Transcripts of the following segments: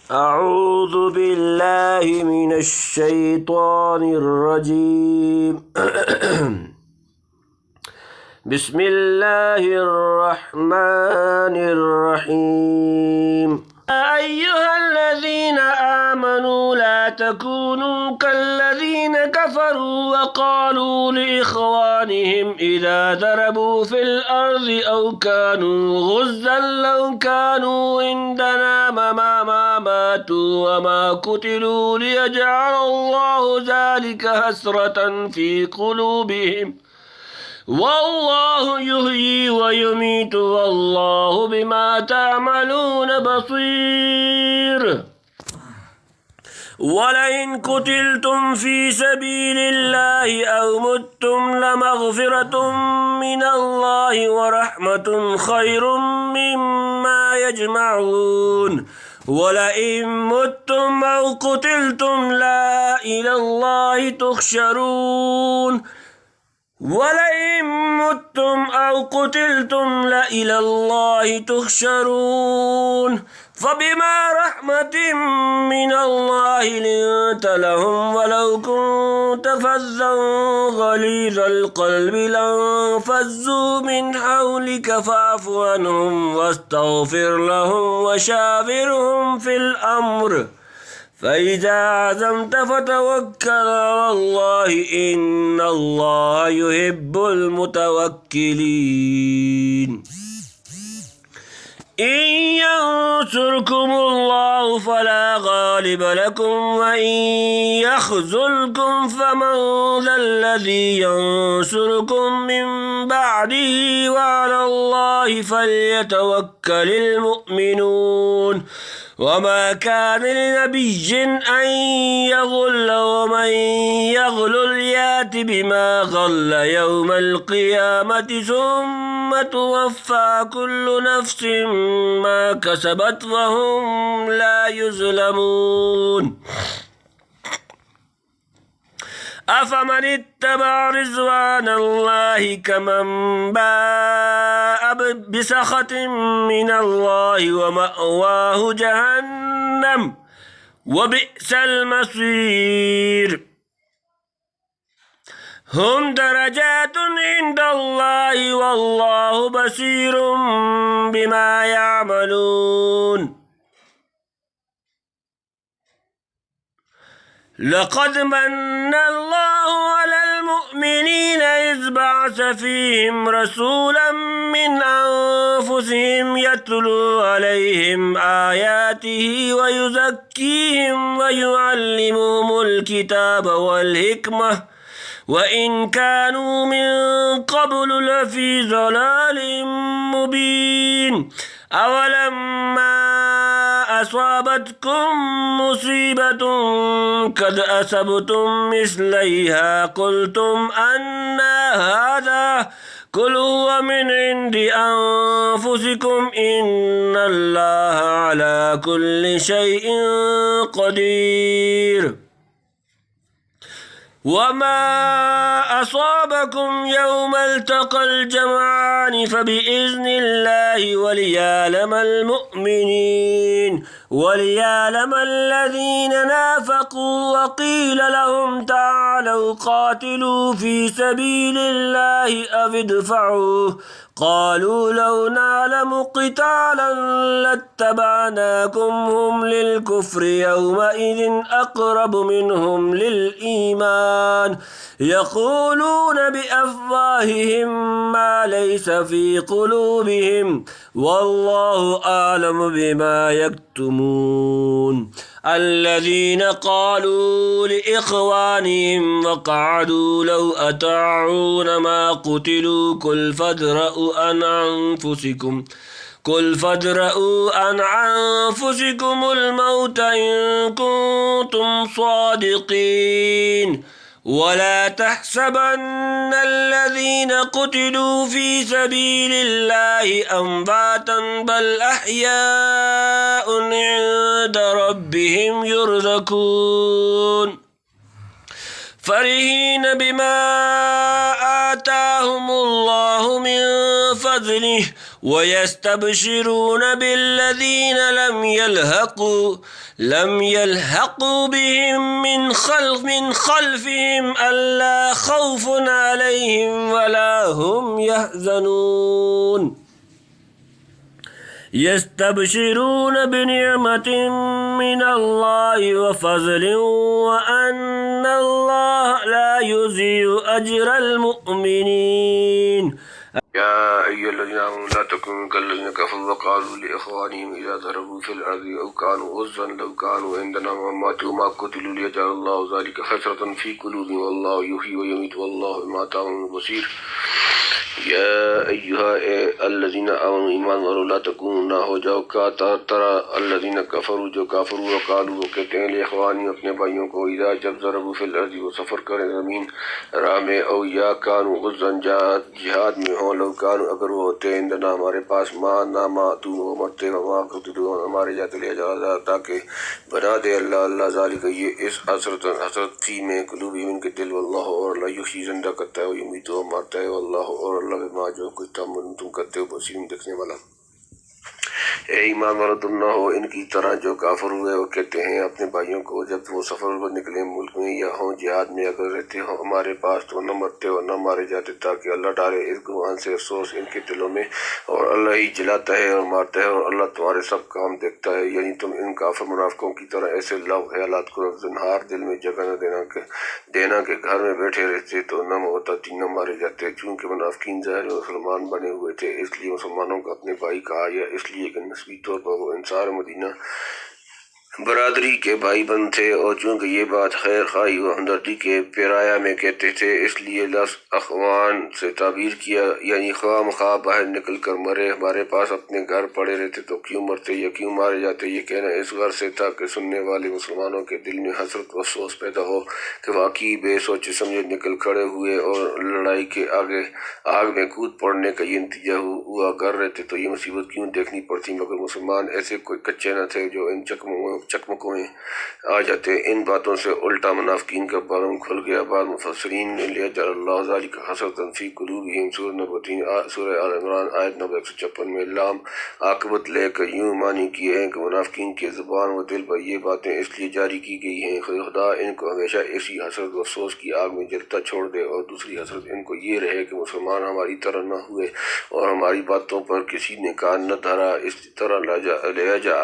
أعوذ بالله من الشيطان الرجيم بسم الله الرحمن الرحيم يا أيها الذين آمنوا لا تكونوا كالذين كفروا وقالوا لإخوانهم إذا ضربوا في الأرض أو كانوا غزا لو كانوا عندنا ما ماتوا وما قتلوا ليجعل الله ذلك حسرة في قلوبهم والله يحيي ويميت والله بما تعملون بصير ولئن قتلتم في سبيل الله أو متم لمغفرة من الله ورحمة خير مما يجمعون ولئن متم أو قتلتم لا إلى الله تحشرون ولئن متم أو قتلتم لإلى الله تحشرون فبما رحمة من الله لنت لهم ولو كنت فظا غليظ القلب لانفضوا من حولك فاعف عنهم واستغفر لهم وشاورهم في الأمر فإذا عزمت فتوكل على الله إن الله يحب المتوكلين إن ينصركم الله فلا غالب لكم وإن يخذلكم فمن ذا الذي ينصركم من بعده وعلى الله فليتوكل المؤمنون وما كان لنبي أن يغل ومن يغل يات بما غل يوم القيامة ثم توفى كل نفس ما كسبت وهم لا يظلمون أفمن اتبع رضوان الله كمن باء بسخط من الله ومأواه جهنم وبئس المصير هم درجات عند الله والله بصير بما يعملون لقد من الله على المؤمنين إذ بعث فيهم رسولا من أنفسهم يتلو عليهم آياته ويزكيهم ويعلمهم الكتاب والحكمة وإن كانوا من قبل لفي ضلال مبين أولما أصابتكم مصيبة قد أصبتم مثليها قلتم أن هذا قل هو من عند أنفسكم إن الله على كل شيء قدير وما أصابكم يوم التقى الجمعان فبإذن الله وليعلم المؤمنين وليعلم الذين نافقوا وقيل لهم تعالوا قاتلوا في سبيل الله أو ادفعوا قالوا لو نعلم قتالا لاتبعناكم هم للكفر يومئذ أقرب منهم للإيمان يقولون بأفواههم ما ليس في قلوبهم والله أعلم بما يكتمون الذين قالوا لإخوانهم وقعدوا لو أطاعونا ما قتلوا قل فادرءوا عن أنفسكم الموت إن كنتم صادقين ولا تحسبن الذين قتلوا في سبيل الله أمواتا بل أحياء عند ربهم يرزقون فرحين بما آتاهم الله من فضله وفضله ويستبشرون بالذين لم يلحقوا بهم من خلفهم ألا خوف عليهم ولا هم يحزنون يستبشرون بنعمة من الله وفضل وأن الله لا يضيع أجر المؤمنين يا أيها الذين آمنوا لا تكونوا كالذين كفروا وقالوا لإخوانهم إذا ضربوا في الأرض أو كانوا غزا لو كانوا عندنا ما ماتوا ما قتلوا ليجعل الله ذلك حسرة في قلوبهم والله يحيي ويميت والله بما تعملون بصير یا ایہا الذین آمنوا ایمان والو لا تکونوا نہ ہو جاؤ کا ترى الذین کفروا جو کافروا وقالوا وہ کہتے ہیں لاخوانہم اپنے بھائیوں کو اذا جب ضربوا فی الارض وہ سفر کریں زمین راہ میں او یا کانوا غزا جہاد میں ہوں لو کانوا اگر وہ ہوتے عندنا ہمارے پاس ما نہ ماتوا وہ مرتے وما قتلوا ہمارے جاتے لے جا تاکہ بنا دے اللہ ذالک یہ اس حسرت فی میں قلوبہم ان کے دل واللہ اور اللہ یحیی زندہ کرتا ہے ویمیت و مارتا ہے واللہ اور اللہ بما جو کچھ تم کرتے ہو بصیر دیکھنے والا۔ اے ایمان والو تم نہ ہو ان کی طرح جو کافر ہوئے وہ کہتے ہیں اپنے بھائیوں کو جب وہ سفر پر نکلے ملک میں یا ہوں جہاد میں اگر رہتے ہوں ہمارے پاس تو نہ مرتے اور نہ مارے جاتے تاکہ اللہ ڈالے اس گمان سے افسوس ان کے دلوں میں اور اللہ ہی جلاتا ہے اور مارتا ہے اور اللہ تمہارے سب کام دیکھتا ہے۔ یعنی تم ان کافر منافقوں کی طرح ایسے لو خیالات کو زنہار دل میں جگہ نہ دینا کہ گھر میں بیٹھے رہتے تو نہ موت آتی نہ مارے جاتے، چونکہ منافقین ظاہر مسلمان بنے ہوئے تھے اس لیے مسلمانوں کو اپنے بھائی کہا یا اس لیے کہ نسبی طور پر وہ انصار مدینہ برادری کے بھائی بند تھے اور چونکہ یہ بات خیر خواہی و ہمدردی کے پیرایا میں کہتے تھے اس لیے لفظ اخوان سے تعبیر کیا، یعنی خواہ مخواہ باہر نکل کر مرے ہمارے پاس اپنے گھر پڑے رہتے تو کیوں مرتے یا کیوں مارے جاتے۔ یہ کہنا اس غرض سے تھا کہ سننے والے مسلمانوں کے دل میں حسرت و افسوس پیدا ہو کہ واقعی بے سوچے سمجھے نکل کھڑے ہوئے اور لڑائی کے آگ میں کود پڑنے کا یہ نتیجہ ہوا، گھر رہتے تو یہ مصیبت کیوں دیکھنی پڑتی، مگر مسلمان ایسے کوئی کچے نہ تھے جو ان چکمکوں میں آ جاتے۔ ان باتوں سے الٹا منافقین کا بارم کھل گیا۔ بعض مفسرین نے لیجعل اللہ ذالک حسرۃ فی قلوبہم سورہ نمبر 3 سورہ آل عمران آیت نمبر 156 میں لام عاقبت لے کر یوں معنی کیے ہیں کہ منافقین کے زبان و دل پر یہ باتیں اس لیے جاری کی گئی ہیں خدا ان کو ہمیشہ اسی حسرت و افسوس کی آگ میں جلتا چھوڑ دے، اور دوسری حسرت ان کو یہ رہے کہ مسلمان ہماری طرح نہ ہوئے اور ہماری باتوں پر کسی نے کان نہ دھرا۔ اس طرح لہجہ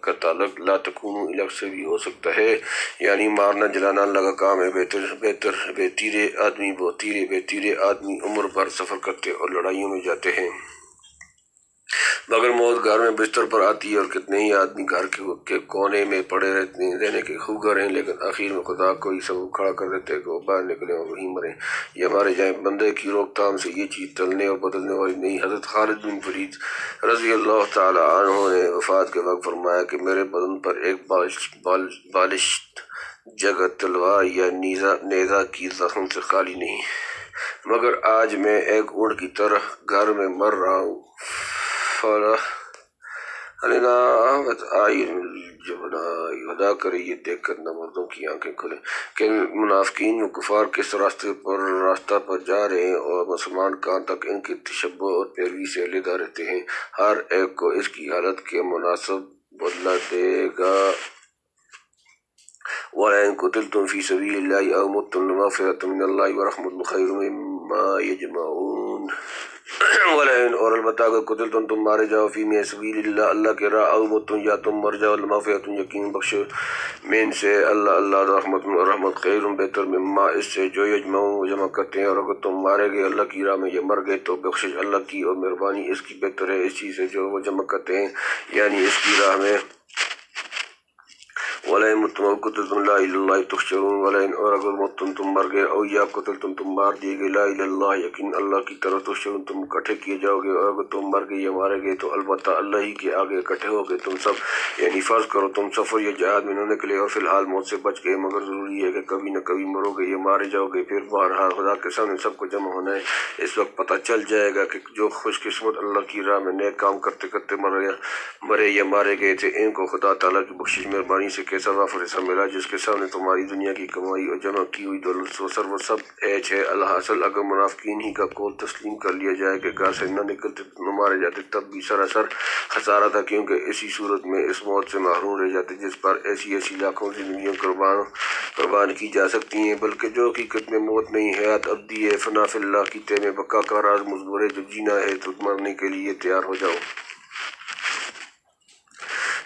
کا تعلق لا تکونوا الگ سے بھی ہو سکتا ہے، یعنی مارنا جلانا لگا کام ہے۔ بے تیرے آدمی عمر بھر سفر کرتے اور لڑائیوں میں جاتے ہیں مگر موت گھر میں بستر پر آتی ہے، اور کتنے ہی آدمی گھر کے کونے میں پڑے رہنے کے خوگر ہیں لیکن آخر میں خدا کوئی سبب کھڑا کر دیتے کہ وہ باہر نکلیں اور وہیں مریں یا مارے جائیں۔ بندے کی روک تھام سے یہ چیز ٹلنے اور بدلنے والی نہیں۔ حضرت خالد بن ولید رضی اللہ تعالی عنہ نے وفات کے وقت فرمایا کہ میرے بدن پر ایک بالشت جگہ تلوار یا نیزہ کی زخم سے خالی نہیں، مگر آج میں ایک اونٹ کی طرح گھر میں مر رہا ہوں۔ خدا کرے یہ دیکھ کر نہ مردوں کی آنکھیں کھلیں کہ منافقین و کفار کس راستہ پر جا رہے ہیں اور مسلمان کہاں تک ان کی تشبہ اور پیروی سے علیحدہ رہتے ہیں۔ ہر ایک کو اس کی حالت کے مناسب بدلہ دے گا۔ وَلَئِن قُتِلْتُمْ فِي سَبِيلِ اللَّهِ أَوْ مُتُّمْ لَمَغْفِرَةٌ مِّنَ اللَّهِ وَرَحْمَةٌ خَيْرٌ مِّمَّا يَجْمَعُونَ۔ وَلَئِن اور البتہ اگر قتلتم تم مارے جاؤ فی میں سبیل اللہ اللہ کے راہ، او متم یا تم مر جاؤ، لمغفرۃ یقین بخش من سے اللہ رحمت خیر بہتر مما اس سے جو یجمعون جمع کرتے ہیں۔ اور اگر تم مارے گئے اللہ کی راہ میں یا مر گئے تو بخشش اللہ کی اور مہربانی اس کی بہتر ہے اس چیز سے جو وہ جمع کرتے ہیں، یعنی اس کی راہ میں۔ وَلَئِن مُتُّمْ أَوْ قُتِلْتُمْ لَا إِلَى اللَّهِ تُحْشَرُونَ۔ وَلَئِن اور اگر متم تم مر گئے، او یا قتلتم تم مار دیے گئے، لا إِلَى اللَّهِ یقین اللہ کی طرف تحشرون تم اکٹھے کیے جاؤ گے۔ اور اگر تم مر گئے یا مارے گئے تو البتہ اللہ ہی کے آگے اکٹھے ہو گئے تم سب، یعنی فرض کرو تم سفر یا جہاد میں نہ نکلے اور فی الحال موت سے بچ گئے، مگر ضروری ہے کہ کبھی نہ کبھی مرو گے یا مارے جاؤ گے، پھر بہرحال خدا کے سامنے سب کو جمع ہونا ہے۔ اس وقت پتہ چل جائے گا کہ جو خوش قسمت اللہ کی راہ میں نیک کام کرتے کرتے مرے یا مارے گئے تھے، ان کو خدا تعالیٰ کی بخشش مہربانی سے کیسے سوا فرصہ ملا جس کے سامنے تمہاری دنیا کی کمائی اور جمع کی ہوئی دولت و سر و سب ایچ ہے الحاصل اگر منافقین ہی کا قول تسلیم کر لیا جائے کہ گھر سے نہ نکلتے نہ مارے جاتے تب بھی سراسر خسارہ تھا، کیونکہ اسی صورت میں اس موت سے محروم رہ جاتے جس پر ایسی لاکھوں زندگیاں قربان کی جا سکتی ہیں، بلکہ جو حقیقت میں موت نہیں، حیات ابدی ہے، فنا فی اللہ کی تہ میں بقا کا راز مزدور ہے۔ جو جینا ہے تو مرنے کے لیے تیار ہو جاؤ۔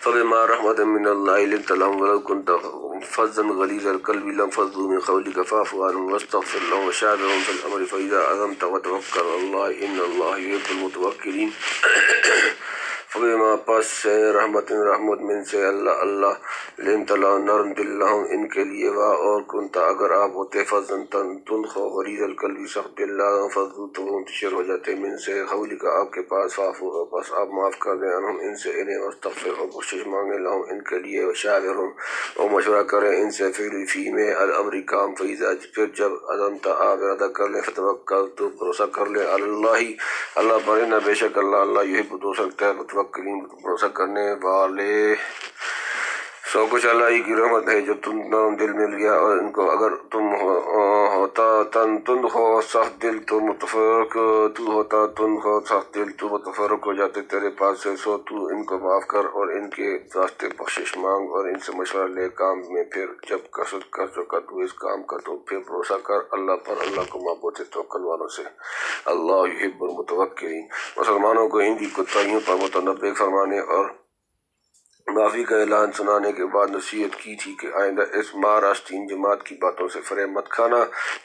فبما رحمة من الله لنت لهم ولو كنت فظا غليظ القلب لانفضوا من حولك فاعف عنهم واستغفر لهم وشاورهم في الأمر فإذا عزمت وتوكل على الله إن الله يحب المتوكلين۔ فبما پس رحمت من سے اللہ لنت لهم نرم دل لهم ان کے لیے وا اور کنتا اگر آپ ہوتے فضن تنخو غلیظ القلب سخت دل فضو تو منتشر ہو جاتے من سے حولی کا آپ کے پاس فافو بس آپ معاف کر دیں انہم ان سے انہیں واستغفر اور بخشش مانگے لهم ان کے لیے وشاورهم اور مشورہ کریں ان سے فی میں الامر کام فیضا پھر جب عزمت آپ ارادہ کر لیں فتوکل تو بھروسہ کر لیں اللہ پر نہ بے شک اللہ یحب دو سکتا ہے متوکلین بھروسہ کرنے والے۔ سو کچھ اللہ ہی کی رحمت ہے جو تم نرم دل مل گیا اور ان کو اگر تم ہوتا تند ہو سخت دل تو متفرق ہو جاتے تیرے پاس سے، سو تو ان کو معاف کر اور ان کے راستے بخشش مانگ اور ان سے مشورہ لے کام میں، پھر جب کثرت کر چکا تو اس کام کا تو پھر بھروسہ کر اللہ پر، اللہ کو معبود توکل والوں سے۔ اللہ یحب المتوکلین۔ مسلمانوں کو ان کی کوتاہیوں پر متنبہ فرمانے اور معافی کا اعلان سنانے کے بعد نصیحت کی تھی کہ آئندہ اس ماراستین جماعت کی باتوں سے فریب مت کھانا۔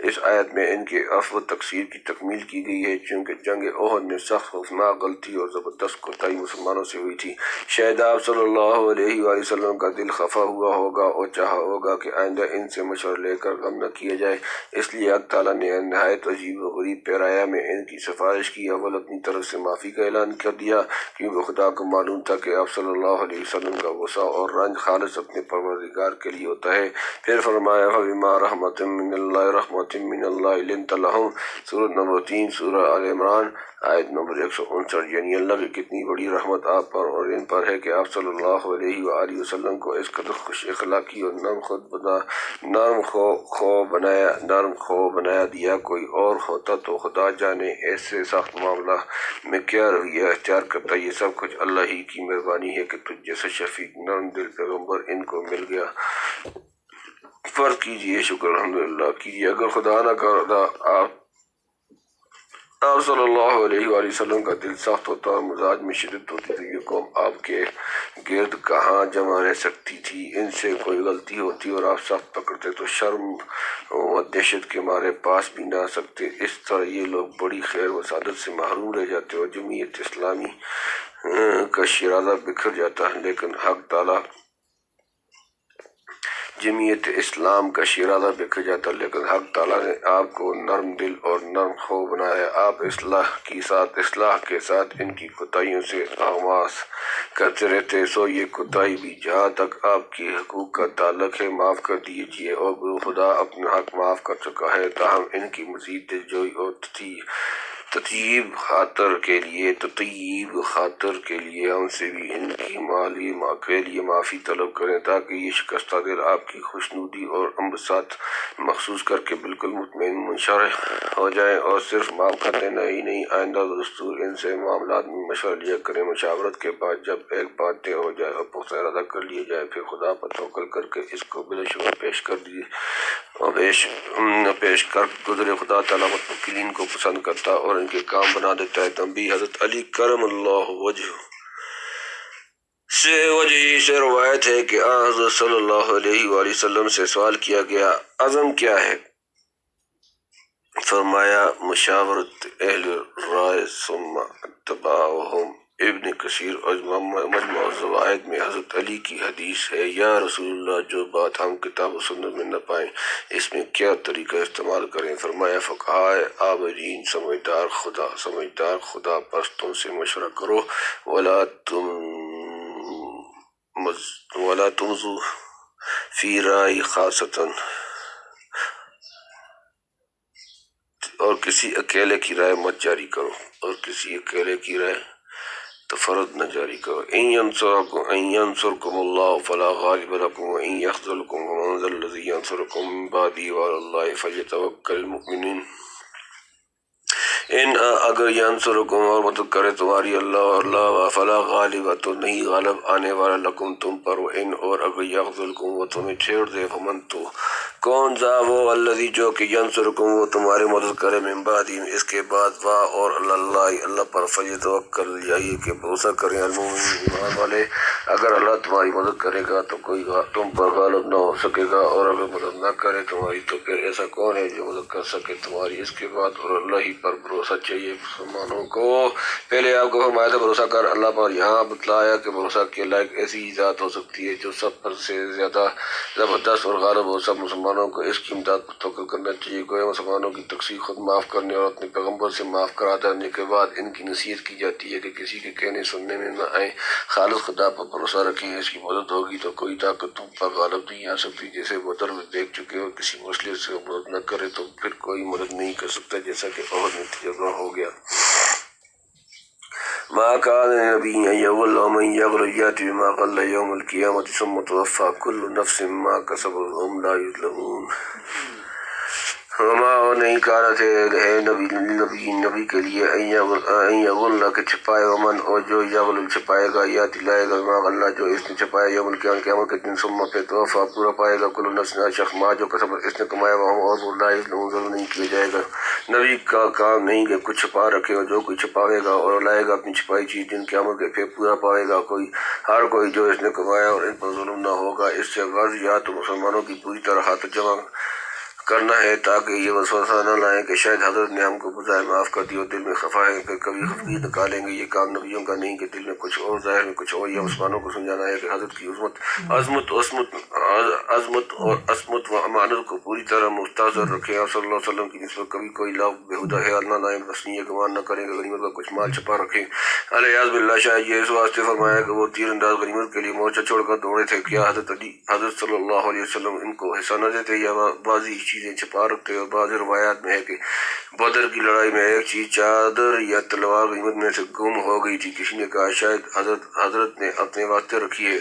اس آیت میں ان کے عفو تقصیر کی تکمیل کی گئی ہے، چونکہ جنگ احد میں سخت خوفناک غلطی اور زبردست کوتاہی مسلمانوں سے ہوئی تھی۔ شاید آپ صلی اللہ علیہ وآلہ وسلم کا دل خفا ہوا ہوگا اور چاہا ہوگا کہ آئندہ ان سے مشورہ لے کر غم نہ کیا جائے، اس لیے اللہ تعالیٰ نے نہایت عجیب و غریب پیرایا میں ان کی سفارش کی۔ اول اپنی طرف سے معافی کا اعلان کر دیا، کیونکہ خدا کو معلوم تھا کہ آپ صلی اللہ علیہ وسلم کا غصہ اور رنج خالص اپنے پروردگار کے لیے ہوتا ہے۔ پھر فرمایا فبما رحمت من اللہ لنت لهم، سورۃ نمبر 3 سورہ آل عمران آیت نمبر 159۔ یعنی اللہ کی کتنی بڑی رحمت آپ پر اور ان پر ہے کہ آپ صلی اللہ علیہ وآلہ وسلم کو اس قدر خوش اخلاقی اور نرم خو بنایا دیا۔ کوئی اور ہوتا تو خدا جانے ایسے سخت معاملہ میں کیا رویہ اختیار کرتا۔ یہ سب کچھ اللہ ہی کی مہربانی ہے کہ تجھ جیسا شفیق نرم دل پیغمبر ان کو مل گیا۔ فرض کیجئے شکر الحمدللہ کیجئے، اگر خدا نہ کرتا آپ صلی اللہ علیہ وآلہ وسلم کا دل سخت ہوتا اور مزاج میں شدت ہوتی تو یہ قوم آپ کے گرد کہاں جمع رہ سکتی تھی۔ ان سے کوئی غلطی ہوتی اور آپ سخت پکڑتے تو شرم و دہشت کے مارے پاس بھی نہ آ سکتے۔ اس طرح یہ لوگ بڑی خیر و سعادت سے محروم رہ جاتے اور جمعیت اسلامی کا شیرازہ بکھر جاتا، لیکن حق تعالیٰ جمعیت اسلام کا شیرازہ بکھر جاتا، لیکن حق تعالیٰ نے آپ کو نرم دل اور نرم خو بنایا۔ آپ اصلاح کے ساتھ ان کی کوتاہیوں سے آغاز کرتے رہتے، سو یہ کوتاہی بھی جہاں تک آپ کی حقوق کا تعلق ہے معاف کر دیجیے، اور خدا اپنا حق معاف کر چکا ہے۔ تاہم ان کی مزید دلجوئی اور تطیب خاطر کے لیے ہم سے بھی ان کی مالی کے لیے معافی طلب کریں، تاکہ یہ شکستہ دل آپ کی خوشنودی اور انبساط محسوس کر کے بالکل مطمئن منشرح ہو جائے۔ اور صرف معاف کر دینا ہی نہیں، آئندہ دستور ان سے معاملات میں مشورہ لیا کریں۔ مشاورت کے بعد جب ایک بات طے ہو جائے اور پختہ ارادہ کر لیا جائے، پھر خدا پر توکل کر کے اس کو بلا شبہ پیش کر گزرے۔ خدا تعالیٰ متوکلین کو پسند کرتا اور ان کے کام بنا دیتا ہے۔ تنبیہ: حضرت علی کرم اللہ وجہ سے روایت ہے کہ حضرت صلی اللہ علیہ وآلہ وسلم سے سوال کیا گیا عزم کیا ہے؟ فرمایا مشاورت اہل رائے ثم اتباعہم۔ ابن کثیر اور مجموع الزوائد میں حضرت علی کی حدیث ہے، یا رسول اللہ جو بات ہم کتاب و سنت میں نہ پائیں اس میں کیا طریقہ استعمال کریں؟ فرمایا فقہائے عابدین سمجھدار خدا پرستوں سے مشورہ کرو، ولا تمزو فی رائی خاصتاً، اور کسی اکیلے کی رائے مت جاری کرو، اور کسی اکیلے کی رائے تو فرض نہ جاری کرو. ان ینصرکم اللہ فلا غالب لکم وان یخذلکم فمن ذا الذی ینصرکم من بعدہ وعلی اللہ فلیتوکل المؤمنون. ان اگر ینصرکم اور مدد کرے تمہاری اللہ فلا غالب تو نہیں غالب آنے والا لکم تم پر. ان اور اگر یخذلکم وہ تمہیں چھیڑ دے فمن تو کون ذا وہ الذی جو کہ ینصرکم وہ تمہاری مدد کرے من بعد اس کے بعد وا اور اللہ پر فلیتوکل یہی کہ بھروسہ کریں المؤمنون ایمان والے. اگر اللہ تمہاری مدد کرے گا تو کوئی تم پر غالب نہ ہو سکے گا اور اگر مدد نہ کرے تمہاری تو پھر ایسا کون ہے جو مدد کر سکے تمہاری اس کے بعد. اور اللہ ہی پر بھروسہ چاہیے مسلمانوں کو. پہلے آپ کو فرمایا تھا بھروسہ کر اللہ پر. یہاں بتلایا کہ بھروسہ کے لائق ایسی ذات ہو سکتی ہے جو سب پر سے زیادہ زبردست اور غالب ہو. سب مسلمانوں کو اس کی امداد پر توکل کرنا چاہیے. گویا مسلمانوں کی تقصیر خود معاف کرنے اور اپنے پیغمبر سے معاف کرا دینے کے بعد ان کی نصیحت کی جاتی ہے کہ کسی کے کہنے سننے میں نہ آئیں. خالص خدا پر بھروسہ رکھیں. اس کی مدد ہوگی تو کوئی طاقت تم پر غالب نہیں آ سکتی. جیسے بدر میں دیکھ چکے ہو کسی مسئلے سے مدد نہ کرے تو پھر کوئی مدد نہیں کر سکتا جیسا کہ احد میں تجربہ ہو گیا. ما كان النبي أن يغل ومن يغل يأتي بما غل يوم القيامة ثم توفى كل نفس ما كسبت وهم لا يظلمون. وما نہیں کہا ہے نبی کے لیے ان یغل کہ چھپائے ومن اور جو یغل چھپائے گا یا دلائے گا ما غلہ جو اس نے چھپایا یوم القیامت کے دن ثم پہ توفیٰ پورا پائے گا کل نفس شخص ما جو کسبت اس نے کمایا وہم اور لا یظلمون ظلم نہیں کیا جائے گا. نبی کا کام نہیں کہ کچھ چھپا رکھے اور جو کوئی چھپاوے گا اور لائے گا اپنی چھپائی چیز دن قیامت کے پھر پورا پائے گا ہر کوئی جو اس نے کمایا اور ان پر ظلم نہ ہوگا. اس سے غرض یا تو مسلمانوں کی پوری طرح ہاتھ جمع کرنا ہے تاکہ یہ وسوسہ نہ لائیں کہ شاید حضرت نے ہم کو بظاہر معاف کر دی اور دل میں خفا ہے پھر کبھی خفگی نکالیں گے. یہ کام نبیوں کا نہیں کہ دل میں کچھ اور ظاہر میں کچھ اور. یہ مسلمانوں کو سمجھانا ہے کہ حضرت کی عظمت و امانت کو پوری طرح مستحضر رکھیں اور صلی اللہ علیہ وسلم کی نسبت کبھی کوئی لاؤ بےہودہ خیال نہ لائیں. بس یہ گمان نہ کریں کہ غنیمت کا کچھ مال چھپا رکھیں. الیاذ باللہ شاید یہ اس واسطے فرمایا کہ وہ تیر انداز غنیمت کے لیے مورچہ چھوڑ کر دوڑے تھے. کیا حضرت صلی اللہ علیہ وسلم ان کو حصہ نہ دیتے یا بعضی چیزیں چھپا رکھتے. اور بعض روایات میں ہے کہ بدر کی لڑائی میں ایک چیز چادر یا تلوار غنیمت میں سے گم ہو گئی تھی. کسی نے کہا شاید حضرت نے اپنے واسطے رکھی ہے.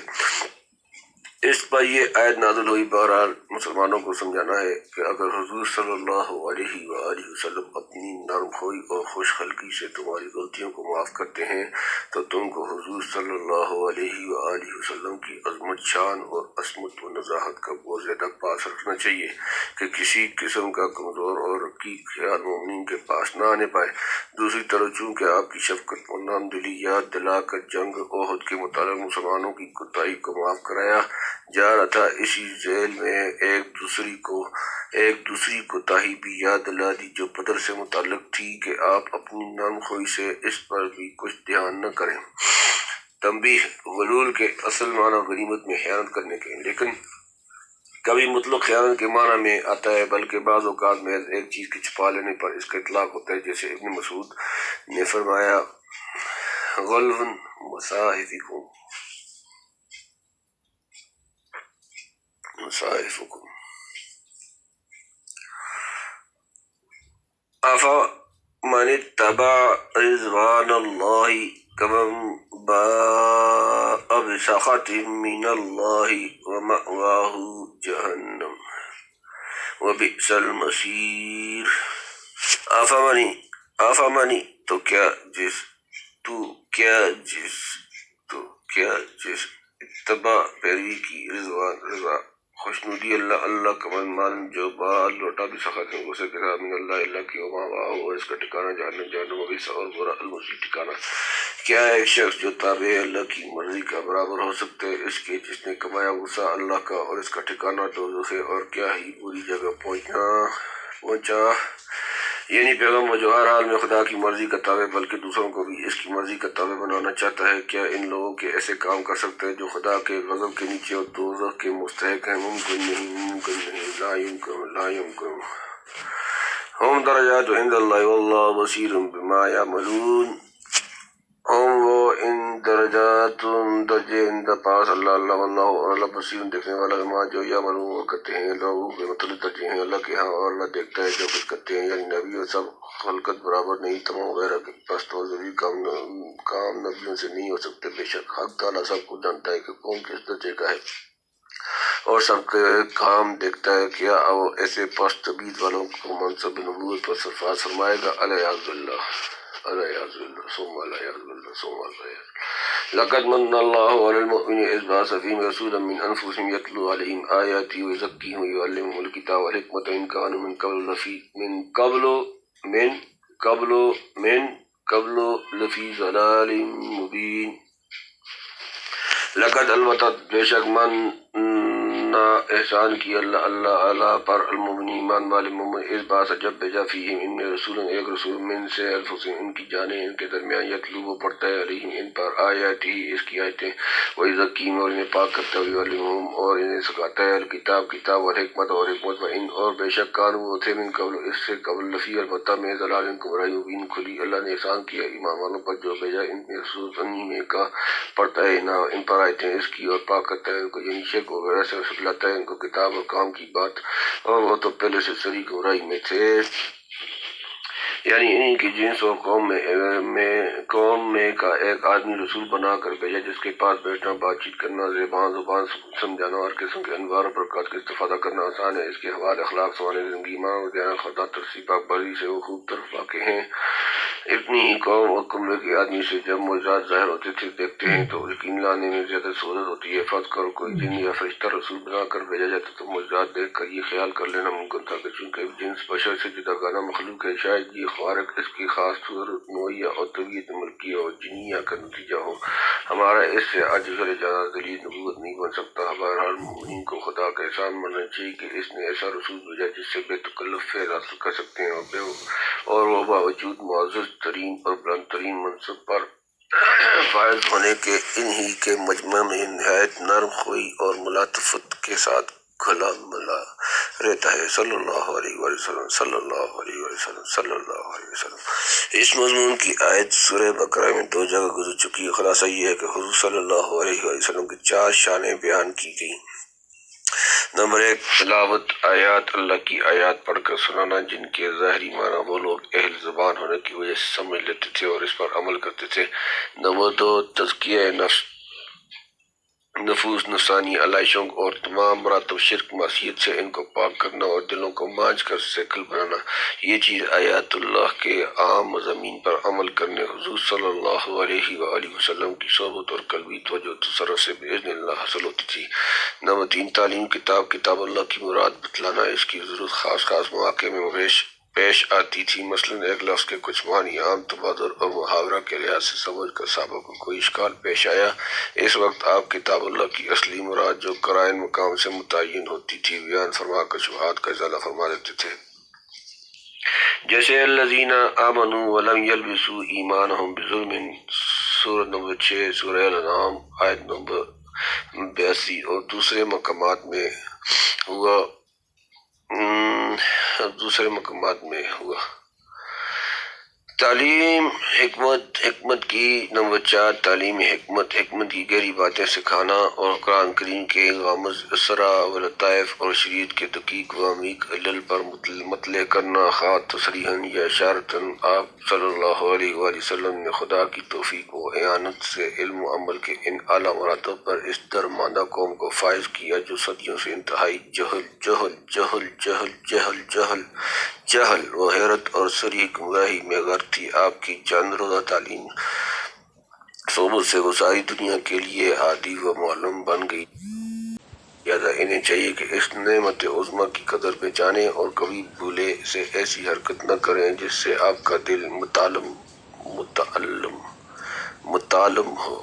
اس پر یہ آیت نازل ہوئی. بہرحال مسلمانوں کو سمجھانا ہے کہ اگر حضور صلی اللہ علیہ وآلہ وسلم اپنی نرم خوئی اور خوش خلقی سے تمہاری غلطیوں کو معاف کرتے ہیں تو تم کو حضور صلی اللہ علیہ وآلہ وسلم کی عظمت شان اور عصمت و نزاہت کا بہت زیادہ پاس رکھنا چاہیے کہ کسی قسم کا کمزور اور رقیق خیال مومنین کے پاس نہ آنے پائے. دوسری طرف چونکہ آپ کی شفقت و نرم دلی یاد دلا کر جنگ احد کے متعلق مسلمانوں کی کوتاہی کو معاف کرایا جا رہا تھا، اسی ذیل میں ایک دوسری کوتاہی بھی یاد دلا دی جو بدر سے متعلق تھی کہ آپ اپنی نرم خوئی سے اس پر بھی کچھ دھیان نہ کریں. تنبیہ: غلول کے اصل معنی غنیمت میں خیانت کرنے کے، لیکن کبھی مطلق خیانت کے معنی میں آتا ہے بلکہ بعض اوقات میں ایک چیز کے چھپا لینے پر اس کا اطلاق ہوتا ہے. جیسے ابن مسعود نے فرمایا غلف مصاحفکم افمن اتبع رضوان اللہ کمن باء بسخط من اللہ ومأواہ جہنم وبئس المصیر. افمنی تو کیا جس اتباع پیروی کی رضا خوشنودی اللہ کا مان جو بال لوٹا بھی سخت ہے غصے کے ساتھ من اللہ کی وما واہ اور اس کا ٹھکانا جہنم وبئس اور برا المصیر ٹھکانا. کیا ایک شخص جو تابع اللہ کی مرضی کا برابر ہو سکتے ہے اس کے جس نے کمایا غصہ اللہ کا اور اس کا ٹھکانا دوزخ ہے. اور کیا ہی بری جگہ پہنچا. یعنی پیغمبر جو ہر حال میں خدا کی مرضی کا تابع بلکہ دوسروں کو بھی اس کی مرضی کا تابع بنانا چاہتا ہے. کیا ان لوگوں کے ایسے کام کر سکتے ہیں جو خدا کے غضب کے نیچے اور دوزخ کے مستحق ہیں؟ ممکن نہیں، لا یمکن. ہم درجات عند اللہ واللہ بصیر بما یعملون. وہ ان درجات درجے ان دا پاس اللہ واللہ اور اللہ بصیر دیکھنے والا ما جو یعملون وہ کرتے ہیں لوگوں کے مطلب درجے ہیں اللہ کے ہاں، اور اللہ دیکھتا ہے جو کچھ کرتے ہیں. یعنی نبی اور سب خلقت برابر نہیں، تمام غیر کے پست اور ضروری کام نبیوں سے نہیں ہو سکتے. بے شک حق تعالیٰ سب کو جانتا ہے کہ کون کس درجے کا ہے اور سب کے کام دیکھتا ہے. کیا وہ ایسے پست طبیعت والوں کو منصب نبوت پر سرفراز فرمائے گا؟ الیاذ باللہ، الیاذ باللہ، ثم الیاذ باللہ، ثم الیاذ. لقد من اللہ علی المؤمنین اذ بعث فیہم رسولا من انفسہم یتلو علیہم آیاتہ ویزکیہم ویعلمہم الکتاب والحکمۃ وإن کانوا من قبل لفی ضلال مبین. لقد البتہ بے شک من احسان کی اللہ پر المؤمنین ایمان والے مومن اس بات جب بھیجا فیہم ان میں رسول ایک رسول من سے انفسہم ان کی جانیں ان کے درمیان یتلو وہ پڑھتا ہے علیہم ان پر آیاتہ اس کی آیتیں ویزکیہم اور انہیں پاک کرتا ہے ویعلمہم اور انہیں سکھاتا ہے کتاب والحکمت اور حکمت وإن اور بے شک کانوا وہ تھے من قبل اس سے قبل لفی البتہ میں ضلال گمراہی مبین کھلی. اللہ نے احسان کیا ایمان والوں پر جو بھیجا ان میں رسول انہی میں کا پڑھتا ہے ان پر آیتیں اس کی اور پاک کرتا ہے ان کو یعنی شرک وغیرہ سے سکھلاتا ہے ان کو کتاب اور کام کی بات، اور وہ تو پہلے سے سری گمراہی میں تھے. یعنی انہی کی جنس اور قوم میں کا ایک آدمی رسول بنا کر بھیجا جس کے پاس بیٹھنا، بات چیت کرنا، زبان سمجھانا اور قسم کے انوار و برکات کا استفادہ کرنا آسان ہے. اس کے حوالے اخلاق سنبھالنے زندگی ایمان اور دیانت خدا ترسی پاک بازی سے وہ خوب طرف واقع ہیں. اتنی ہی قوم اور قبلے کے آدمی سے جب معجزات ظاہر ہوتے تھے دیکھتے ہیں تو یقین لانے میں زیادہ سہولت ہوتی ہے. فرض کرو کوئی جن یا فرشتہ رسول بنا کر بھیجا جاتا تو معجزات دیکھ کر یہ خیال کر لینا ممکن تھا کہ چونکہ جنس بشر سے جداگانہ مخلوق ہے شاید یہ خوارق اس کی خاص صورت نوعیہ اور طبیعت ملکیہ اور جنیہ کا نتیجہ ہو. ہمارا اس سے عجز اور اجازت دلیل نبوت نہیں بن سکتا. بہرحال مومنین کو خدا کا احسان ماننا چاہیے کہ اس نے ایسا رسول بھیجا جس سے بے تکلف فیض حاصل کر سکتے ہیں اور وہ باوجود معزز ترین اور بلند ترین منصب پر فائز ہونے کے انہی کے مجمع میں نہایت نرم خوئی اور ملاطفت کے ساتھ گھلا ملا رہتا ہے. صلی اللہ علیہ وسلم، صلی اللہ علیہ وسلم، صلی اللہ علیہ وسلم. اس مضمون کی آیت سورہ بقرہ میں 2 جگہ گزر چکی ہے. خلاصہ یہ ہے کہ حضور صلی اللہ علیہ وسلم کی 4 شانیں بیان کی گئی. نمبر 1، تلاوت آیات، اللہ کی آیات پڑھ کر سنانا جن کے ظاہری معنی وہ لوگ اہل زبان ہونے کی وجہ سے سمجھ لیتے تھے اور اس پر عمل کرتے تھے. نمبر 2، تزکیہ نفوس، نفسانی علائشوں اور تمام مراتب شرک معصیت سے ان کو پاک کرنا اور دلوں کو مانج کر سیکل بنانا. یہ چیز آیات اللہ کے عام مضامین پر عمل کرنے حضور صلی اللہ علیہ وآلہ وسلم کی صحبت اور قلبی توجہ تصرف سے باذن اللہ حاصل ہوتی تھی. نمبر 3، تعلیم کتاب اللہ کی مراد بتلانا. اس کی ضرورت خاص مواقع میں پیش آتی تھی. مثلا ایک لفظ کے کچھ معنی عام تبادر اور محاورہ کے لحاظ سے سمجھ کر صحابہ کو کوئی اشکال پیش آیا، اس وقت آپ کتاب اللہ کی اصلی مراد جو قرائن مقام سے متعین ہوتی تھی بیان فرما کر شبہات کا ازالہ فرما دیتے تھے. جیسے الذین آمنوا ولم یلبسوا ایمانہم بظلم، سورہ نمبر 6 سورہ الانعام آیت نمبر 82، اور دوسرے مقامات میں ہوا. تعلیم حکمت کی. نمبر 4، تعلیم حکمت کی گہری باتیں سکھانا اور قرآن کریم کے غامض اسرار و لطائف اور شریعت کے دقیق و عمیق علل پر مطلع کرنا، خواہ تصریحاً یا اشارتاً. آپ صلی اللہ علیہ وآلہ وسلم نے خدا کی توفیق و اعانت سے علم و عمل کے ان اعلیٰ مراتب پر اس درماندہ قوم کو فائز کیا جو صدیوں سے انتہائی جہل و حیرت اور صریح گمراہی میں غرق تھی. آپ کی جان روزہ تعلیم صحبت سے وہ ساری دنیا کے لیے ہادی و معلم بن گئی. لہٰذا انہیں چاہیے کہ اس نعمت عظمیٰ کی قدر پہچانیں اور کبھی بھولے سے ایسی حرکت نہ کریں جس سے آپ کا دل متعلم ہو.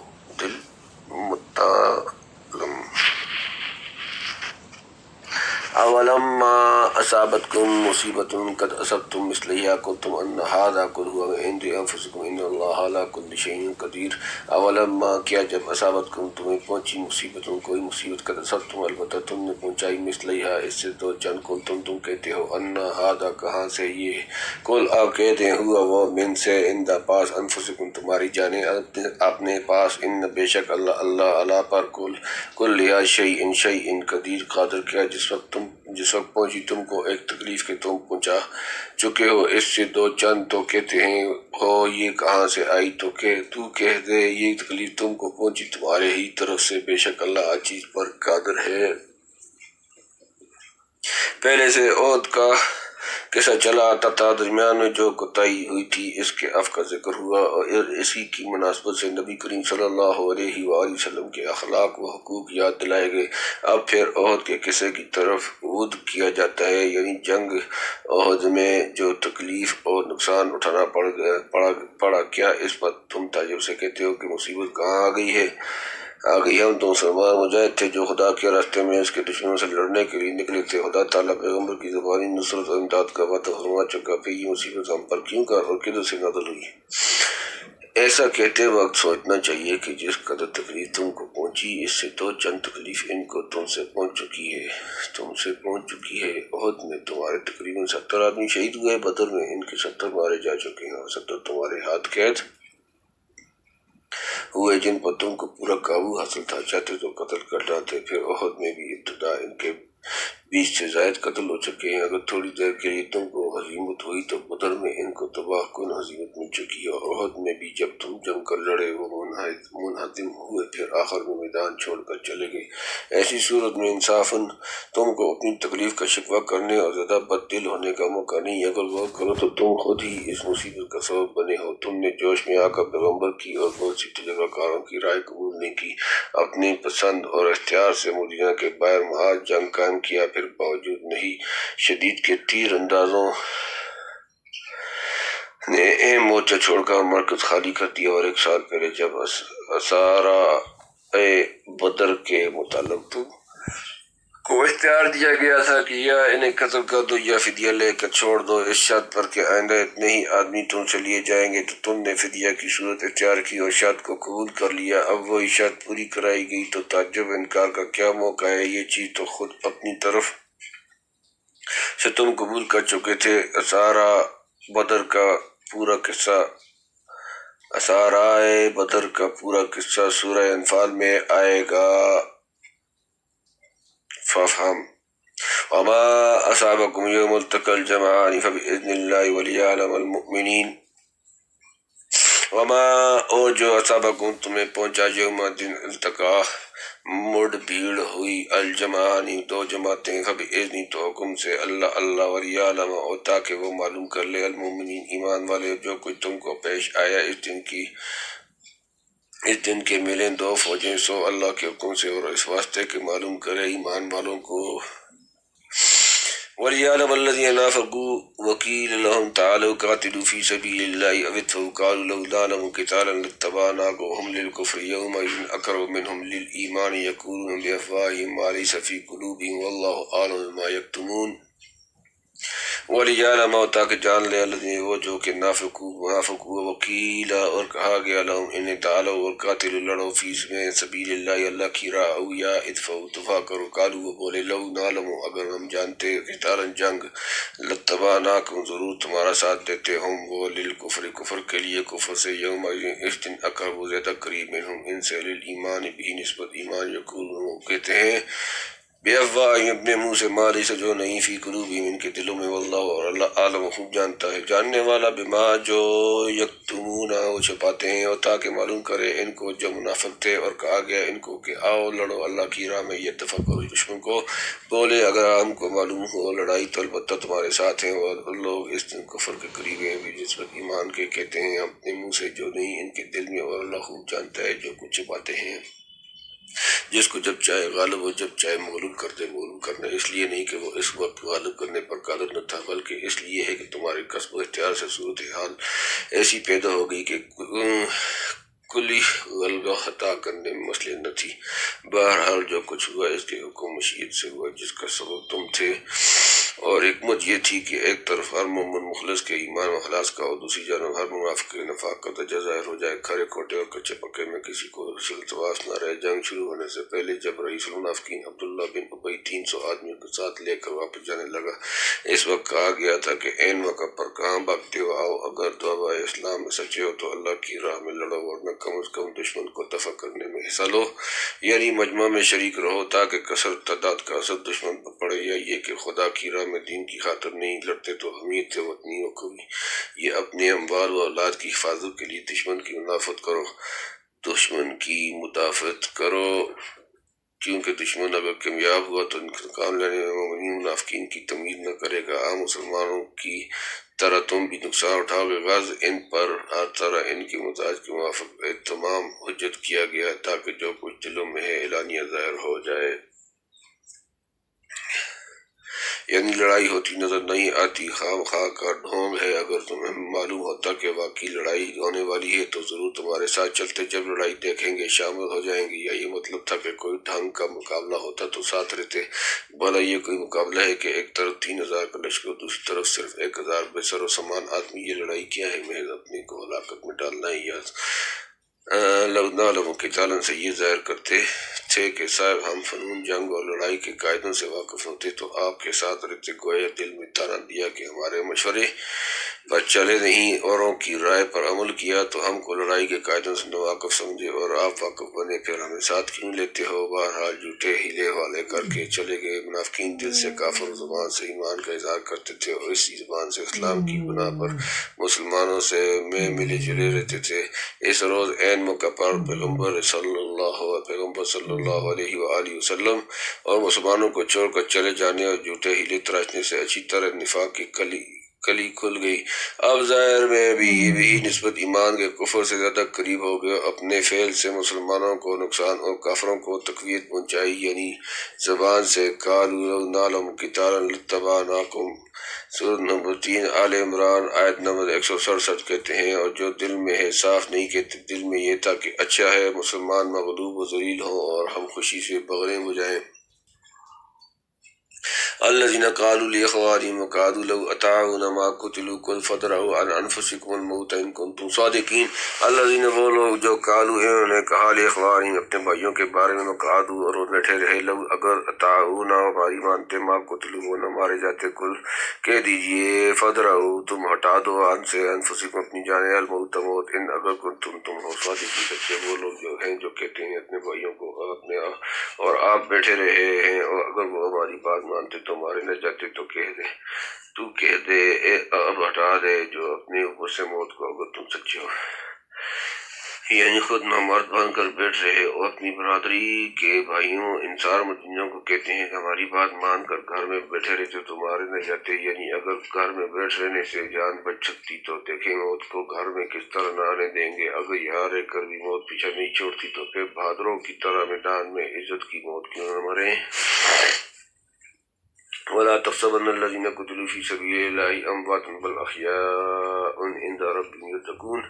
اولما اصابتکم مصیبۃ قد اصبتم مثلیہا قلتم ان ھذا قل ھو من عند انفسکم ان اللہ علی کل شیء قدیر۔ اولما کیا جب اصابتکم تمہیں پہنچی مصیبت کوئی مصیبت قد اصبتم البتہ تم نے پہنچائی مثلیہا اس سے دو چند قلتم تم کہتے ہو ان ھذا کہاں سے یہ، قل آپ کہتے ہیں ہوا وہ من سے عند پاس انفسکم تمہاری جانیں اپنے پاس ان بے شک اللہ اللہ اللہ پر کل لیا شیء شیء قدیر قادر کیا جس وقت پہنچی تم کو ایک تکلیف کے تم پہنچا چکے ہو اس سے دو چند تو کہتے ہیں ہو یہ کہاں سے آئی تو کہہ دے یہ تکلیف تم کو پہنچی تمہارے ہی طرف سے بے شک اللہ ہر چیز پر قادر ہے۔ پہلے سے عہد کا قصہ چلا آتا تھا، درمیان میں جو کوتاہی ہوئی تھی اس کے عفو کا ذکر ہوا اور اسی کی مناسبت سے نبی کریم صلی اللہ علیہ وآلہ وسلم کے اخلاق و حقوق یاد دلائے گئے۔ اب پھر عہد کے قصے کی طرف عود کیا جاتا ہے، یعنی جنگ عہد میں جو تکلیف اور نقصان اٹھانا پڑا کیا اس پر تم تعجب سے کہتے ہو کہ مصیبت کہاں آ گئی ہم تو مسلمان مجاہد تھے جو خدا کے راستے میں اس کے دشمنوں سے لڑنے کے لیے نکلے تھے، خدا تعالیٰ پیغمبر کی زبانی نصرت اور امداد کا وعدہ فرما چکا، پھر یہ مصیبت ہم پر کیوں کر اور کدھر سے نازل ہوئی؟ ایسا کہتے وقت سوچنا چاہیے کہ جس قدر تکلیف تم کو پہنچی اس سے دو چند تکلیف ان کو تم سے پہنچ چکی ہے۔ عہد میں تمہارے تقریباً 70 آدمی شہید ہوئے، بدر میں ان کے 70 مارے جا چکے ہیں اور 70 تمہارے ہاتھ قید ہوئے جن پر تم کو پورا قابو حاصل تھا، چاہتے تو قتل کر ڈالتے۔ پھر عہد میں بھی ابتدا ان کے 20 سے زائد قتل ہو چکے ہیں۔ اگر تھوڑی دیر کے لیے تم کو ہزیمت ہوئی تو بدر میں ان کو تباہ کن ہزیمت مل چکی ہے، اور عہد میں بھی جب تم جم کر لڑے وہ منہدم ہوئے، پھر آخر میں میدان چھوڑ کر چلے گئے۔ ایسی صورت میں انصافاً تم کو اپنی تکلیف کا شکوہ کرنے اور زیادہ بد دل ہونے کا موقع نہیں، اگر وہ کرو تو تم خود ہی اس مصیبت کا سبب بنے ہو۔ تم نے جوش میں آ کر پیغمبر کی اور بہت سی تجربہ کاروں کی رائے قبول نہیں کی، اپنی پسند اور اختیار سے مدینہ کے باہر محاذ جنگ قائم کیا، پھر باوجود نہیں شدید کے تیر اندازوں نے اہم مورچہ چھوڑ کر مرکز خالی کر دیا، اور 1 سال پہلے جب اسارۂ بدر کے متعلق تم کو اختیار دیا گیا تھا کہ یا انہیں قتل کر دو یا فدیہ لے کر چھوڑ دو اس شرط پر کہ آئندہ اتنے ہی آدمی تم سے لیے جائیں گے، تو تم نے فدیہ کی صورت اختیار کی اور شرط کو قبول کر لیا۔ اب وہی شرط پوری کرائی گئی تو تعجب انکار کا کیا موقع ہے؟ یہ چیز تو خود اپنی طرف سے تم قبول کر چکے تھے۔ اسارۂ بدر کا پورا قصہ سورہ انفال میں آئے گا۔ فافہم وما اصابکم یوم التقى الجمعان فبإذن اللہ وليعلم المؤمنین۔ وما اور جو اصابکم تمہیں پہنچا یوم دن التقا مڑ بھیڑ ہوئی الجمعان 2 جماعتیں، فبإذن تو حکم سے اللہ وليعلم اور تاکہ وہ معلوم کر لے المؤمنین ایمان والے جو کچھ تم کو پیش آیا اس دن کے ملیں 2 فوجیں سو اللہ کے حکم سے، اور اس واسطے کہ معلوم کرے ایمان والوں کو۔ وَلِيَعْلَمَ الَّذِينَ نَافَقُوا وَقِيلَ لَهُمْ تَعَالَوْا قَاتِلُوا فِي سَبِيلِ اللَّهِ أَوِ ادْفَعُوا قَالُوا لَوْ نَعْلَمُ قِتَالًا لَاتَّبَعْنَاكُمْ وَهُمْ لِلْكُفْرِ يَوْمَئِذٍ أَقْرَبُ مِنْهُمْ لِلْإِيمَانِ يَقُولُونَ بِأَفْوَاهِهِم مَا لَيْسَ فِي قُلُوبِهِمْ وَاللَّهُ أَعْلَمُ بِمَا يَكْتُمُونَ۔ وَلِيَعْلَمَ اور تاکہ جان لے الذین وہ جو کہ منافق ہوئے، وقیل اور کہا گیا لہم انہیں تعالوا اور قاتلوا لڑو فی سبیل اللہ اللہ کی راہ، او یا ادفعوا دفاع کرو، قالوا وہ بولے لو نعلم اگر ہم جانتے قتالا جنگ، لاتبعناکم ضرور تمہارا ساتھ دیتے، ہم وہ للکفر کفر کے لیے کفر سے، یوم اس دن اقرب زیادہ قریب منہم ان سے، للایمان بھی نسبت ایمان، یقولون وہ کہتے ہیں بِأَفْوَاهِهِمْ اپنے منہ سے، ما لیس جو نہیں فی قلوبہم ان کے دلوں میں، واللہ اور اللہ عالم خوب جانتا ہے، جاننے والا بما جو یکتمون وہ چھپاتے ہیں، اور تاکہ معلوم کرے ان کو جو منافق تھے، اور کہا گیا ان کو کہ آؤ لڑو اللہ کی راہ میں، یہ دفع کرو دشمن کو، بولے اگر ہم کو معلوم ہو لڑائی تو البتہ تمہارے ساتھ ہیں، اور لوگ اس دن کفر کے قریب ہیں بھی نسبت ایمان کے، کہتے ہیں اپنے منہ سے جو نہیں ان کے دل میں، اور اللہ خوب جانتا ہے جو کچھ چھپاتے ہیں۔ جس کو جب چاہے غالب ہو جب چاہے مغلوب کر دے، مغلوب کرنا اس لیے نہیں کہ وہ اس وقت غالب کرنے پر قادر نہ تھا، بلکہ اس لیے ہے کہ تمہارے کسب و اختیار سے صورتحال ایسی پیدا ہو گئی کہ کلی غلبہ خطا کرنے میں مسئلہ نہ تھی۔ بہرحال جو کچھ ہوا اس کے حکم مشیت سے ہوا جس کا سبب تم تھے، اور حکمت یہ تھی کہ ایک طرف ہر مومن مخلص کے ایمان و اخلاص کا اور دوسری جانب ہر منافق کے نفاق کا درجہ ظاہر ہو جائے، کھرے کھوٹے اور کچے پکے میں کسی کو التواس نہ رہے۔ جنگ شروع ہونے سے پہلے جب رئیس المنافقین عبداللہ بن ابی 300 آدمیوں کے ساتھ لے کر واپس جانے لگا، اس وقت کہا گیا تھا کہ عین موقع پر کہاں بھاگتے ہو، آؤ اگر دعویٰ اسلام میں سچے ہو تو اللہ کی راہ میں لڑو، ورنہ کم از کم دشمن کو دفع کرنے میں حصہ لو، یعنی مجمع میں شریک رہو تاکہ کثرت تعداد کا اثر دشمن پر پڑے، یا یہ کہ خدا کی راہ میں دین کی خاطر نہیں لڑتے تو حمیت وطنیوں کو بھی یہ اپنے اموال و اولاد کی حفاظت کے لیے دشمن کی مدافعت کرو، کیونکہ دشمن اگر کامیاب ہوا تو انتقام لینے میں مومنین منافقین کی تمید نہ کرے گا۔ عام مسلمانوں کی طرح تم بھی نقصان اٹھاؤ گے۔ غرض ان پر ہر طرح ان کے مزاج کے موافق تمام حجت کیا گیا تاکہ جو کچھ دلوں میں ہے اعلانیہ ظاہر ہو جائے، یعنی لڑائی ہوتی نظر نہیں آتی، خام خواہ کا ڈھونگ ہے۔ اگر تمہیں معلوم ہوتا کہ واقعی لڑائی ہونے والی ہے تو ضرور تمہارے ساتھ چلتے، جب لڑائی دیکھیں گے شامل ہو جائیں گے، یا یہ مطلب تھا کہ کوئی ڈھنگ کا مقابلہ ہوتا تو ساتھ رہتے؟ بھلا یہ کوئی مقابلہ ہے کہ ایک طرف 3000 کا لشکر اور دوسری طرف صرف 1000 بے سر و سامان آدمی؟ یہ لڑائی کیا ہے؟ محض اپنے کو ہلاکت میں ڈالنا ہے۔ یا لو نعلم قتالا سے یہ ظاہر کرتے تھے کہ صاحب ہم فنون جنگ اور لڑائی کے قاعدوں سے واقف ہوتے تو آپ کے ساتھ رہتے، گویا دل میں تانا دیا کہ ہمارے مشورے پر چلے نہیں، اوروں کی رائے پر عمل کیا تو ہم کو لڑائی کے قاعدوں سے ناواقف سمجھے، اور آپ واقف بنے پھر ہمیں ساتھ کیوں لیتے ہو؟ بہرحال جھوٹے ہیلے والے کر کے چلے گئے۔ منافقین دل سے کافر، زبان سے ایمان کا اظہار کرتے تھے، اور اسی زبان سے اسلام کی بنا پر مسلمانوں سے میں ملے جلے رہتے تھے۔ اس روز عین موقع پر پیغمبر صلی اللہ علیہ وآلہ وسلم اور مسلمانوں کو چھوڑ کر چلے جانے اور جھوٹے ہیلے تراشنے سے اچھی طرح نفاق کی کلی کھل گئی۔ اب ظاہر میں بھی یہی نسبت ایمان کے کفر سے زیادہ قریب ہو گئے، اپنے فعل سے مسلمانوں کو نقصان اور کافروں کو تقویت پہنچائی، یعنی زبان سے قالوا لو نعلم قتالا لاتبعناکم، سورۃ نمبر 3 آل عمران آیت نمبر 167 کہتے ہیں، اور جو دل میں ہے صاف نہیں کہتے، دل میں یہ تھا کہ اچھا ہے مسلمان مغلوب و ذلیل ہوں اور ہم خوشی سے بغریں بجائیں۔ الذين قالوا لإخوانهم وقعدوا لو أطاعونا ما قتلوا قل فادرؤوا عن أنفسكم الموت إن كنتم صادقين۔ الذين وہ لوگ جو قالوا انہوں نے کہا لإخوانهم اپنے بھائیوں کے بارے میں، وقعدوا اور وہ بیٹھے رہے، لو اگر أطاعونا ہماری مانتے، ما قتلوا وہ نہ مارے جاتے، قل کہہ دیجئے فادرؤوا تم ہٹا دو، عن سے انفسکم اپنی جانیں، الموت موت، ان اگر کنتم تم ہو صادقین سچے۔ وہ لوگ جو ہیں جو کہتے ہیں اپنے بھائیوں کو اور آپ بیٹھے رہے ہیں، اور اگر وہ ہماری بات مانتے تو مارے نہ جاتے، تو کہہ دے اب ہٹا دے جو اپنے اوپر سے موت کو اگر تم سچے ہو، یعنی خود نامرد بن کر بیٹھ رہے، اور اپنی برادری کے بھائیوں انصار مدینہ کو کہتے ہیں کہ ہماری بات مان کر گھر میں بیٹھے رہتے تو مارے نہ جاتے، یعنی اگر گھر میں بیٹھ رہنے سے جان بچ سکتی تو دیکھیں موت کو گھر میں کس طرح نہ آنے دیں گے، اگر یہاں رہ کر بھی موت پیچھا نہیں چھوڑتی تو پھر بہادروں کی طرح میدان میں عزت کی موت کیوں نہ مریں۔ ولا تحسبن الذين قتلوا في سبيل الله امواتا بل احياء عند ربهم يرزقون۔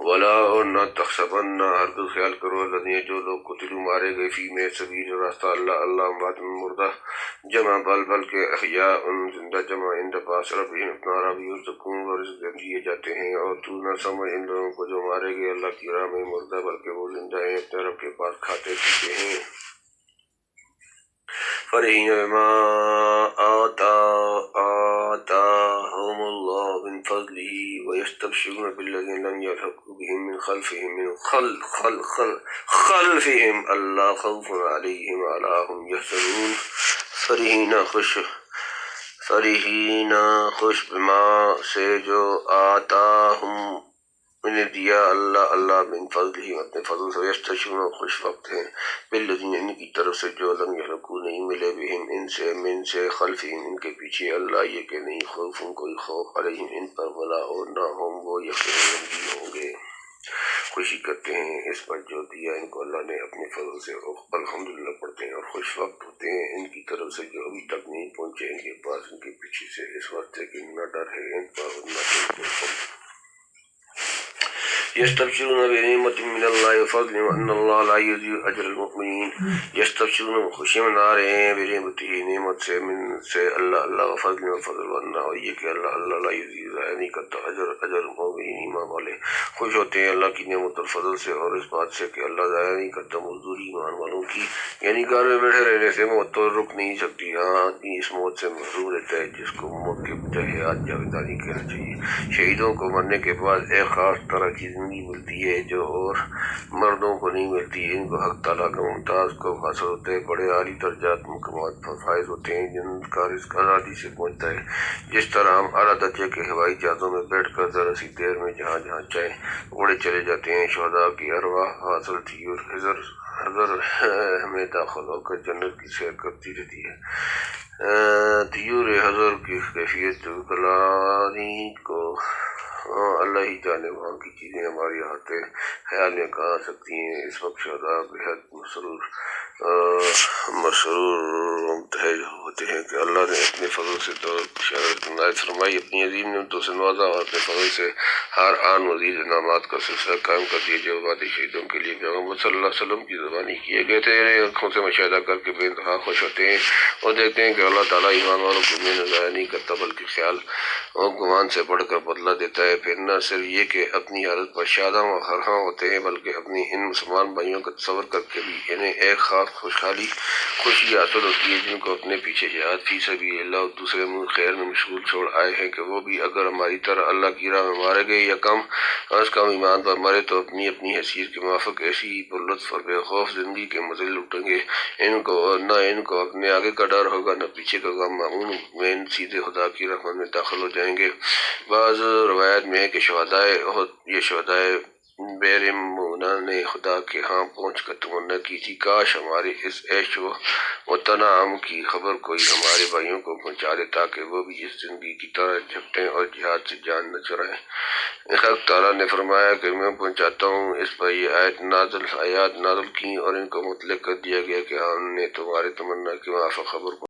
ولا اور نہ تحسبن ہرگز خیال کرو الذين جو لوگ قتلوا مارے گئے فی میں سبیل راستہ اللہ اموات مردہ جمع بلکہ احیاء زندہ جمع عند پاس ربهم اپنا رب یرزقون وہ رزق دیے جاتے ہیں۔ اور تو نہ سمجھ ان لوگوں کو جو مارے گئے اللہ کی راہ میں مردہ، بلکہ وہ زندہ ہیں اپنے رب کے پاس کھاتے پیتے ہیں۔ فرحین بما آتاهم الله من فضله ويستبشرون بالذين لم يلحقوا بهم من خلفهم ألا خوف عليهم ولا هم يحزنون۔ فرحین خوش بما سے جو آتاهم انہیں دیا اللہ من فضل ہی اپنے فضل سے، یستبشرون خوش وقت ہیں، بالذین ان کی طرف سے جو لم یلحقوا نہیں ملے، بہم ان سے، من سے، خلفہم ان کے پیچھے، اللہ یہ کہ نہیں خوف کوئی خوف، علیہم ان پر، ولا اور نہ ہم وہ یحزنون غمگین ہوں گے، خوشی کرتے ہیں اس پر جو دیا ان کو اللہ نے اپنے فضل سے، الحمدللہ پڑھتے ہیں اور خوش وقت ہوتے ہیں ان کی طرف سے جو ابھی تک نہیں پہنچے ان کے پاس، ان کے پیچھے سے، اس واسطے کہ نہ ڈر ہے ان پر نہ ان کو یستبشرون بنعمت من اللہ وفضل وان اللہ لا یضیع اجر المؤمنین. یستبشرون خوشی منا رہے ہیں بنعمت ہی نعمت سے اللہ وفضل وفضل وان اور یہ کہ اللہ لا یضیع ضائع نہیں کرتا اجر المؤمنین ایمان والے خوش ہوتے ہیں اللہ کی نعمت اور فضل سے اور اس بات سے کہ اللہ ضائع نہیں کرتا مزدوری ایمان والوں کی. یعنی گھر میں بیٹھے رہنے سے موت تو رک نہیں سکتی. ہاں آدمی اس موت سے محروم رہتا ہے جس کو موت کے بجائے حیات جاویدانی کہنا چاہیے. شہیدوں کو مرنے کے بعد ایک خاص طرح کی زندگی ملتی ہے جو اور مردوں کو نہیں ملتی. ان کو حق تعالیٰ کا ممتاز کو حاصل ہوتے ہیں. بڑے عالی درجات مقامات پر فائز ہوتے ہیں جن کا رزق آزادی سے پہنچتا ہے. جس طرح ہم اعلیٰ درجے کے ہوائی جہازوں میں بیٹھ کر ذرا سی دیر میں جہاں چاہے اڑے چلے جاتے ہیں. شہداء کی ارواح حاصل تھی اور حضر میں داخل ہو کر جنت کی سیر کرتی رہتی ہے. طیور حضر کی کیفیت کلانی کو اللہ ہی جانے. وہاں کی چیزیں ہماری ہاتھ خیال میں کہاں آ سکتی ہیں. اس وقت شہداء بےحد مسرور ممتحج ہوتے ہیں کہ اللہ نے اپنے فضل سے تو عنایت فرمائی اپنی عظیم نعمتوں سے نوازا اور اپنے فضل سے ہر آن مزید انعامات کا سلسلہ قائم کر دیا جو وعدے شہیدوں کے لیے پیغمبر صلی اللہ علیہ وسلم کی زبانی کیے گئے تھے. آنکھوں سے مشاہدہ کر کے بے انتہا خوش ہوتے ہیں اور دیکھتے ہیں کہ اللہ تعالیٰ ایمان والوں کو میں ضائع نہیں کرتا بلکہ خیال اور گمان سے بڑھ کر بدلہ دیتا ہے. پھر نہ صرف یہ کہ اپنی حالت پر شاداں و خرہاں ہوتے ہیں بلکہ اپنی ان مسلمان بھائیوں کا تصور کر کے بھی انہیں ایک خاص خوشی حاصل ہوتی ہے جن کو اپنے پیچھے جہاد فی سبیل اللہ اور دوسرے خیر میں مشغول چھوڑ آئے ہیں کہ وہ بھی اگر ہماری طرح اللہ کی راہ میں مارے گئے یا کم از کم ایمان پر مرے تو اپنی حیثیت کے موافق ایسی ہی پر لطف اور بے خوف زندگی کے مزے لٹیں گے. ان کو اپنے آگے کا ڈر ہوگا نہ پیچھے کا غم. معمون میں سیدھے خدا کی رحمت میں داخل ہو جائیں گے. بعض روایت میں ہے کہ شہدائے بیر مونا نے خدا کے ہاں پہنچ کر تمنا کی تھی کاش ہمارے اس عیش و تنعم کی خبر کوئی ہمارے بھائیوں کو پہنچا دے تاکہ وہ بھی اس زندگی کی طرح جھپٹیں اور جہاد سے جان نہ چرائیں. حق تعالیٰ نے فرمایا کہ میں پہنچاتا ہوں. اس پر یہ آیات نازل کی اور ان کو مطلق کر دیا گیا کہ ہم نے تمہارے تمنا کے موافق خبر کو